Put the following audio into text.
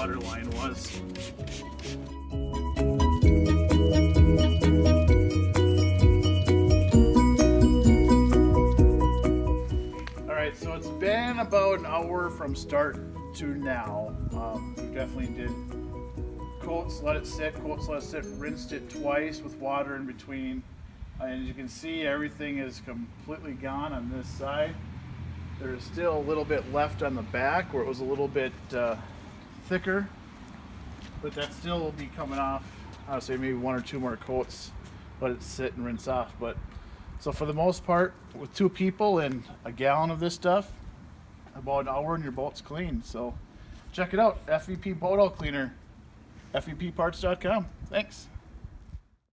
water line was. Alright, so it's been about an hour from start to now. We definitely did coats, let it sit, rinsed it twice with water in between. And as you can see, everything is completely gone on this side. There's still a little bit left on the back where it was a little bit thicker, but that still will be coming off. I would say maybe 1 or 2 more coats, let it sit and rinse off. But so for the most part, with 2 people and a gallon of this stuff, about an hour and your boat's clean. So check it out, FVP Boat Hull Cleaner, FVPparts.com. Thanks.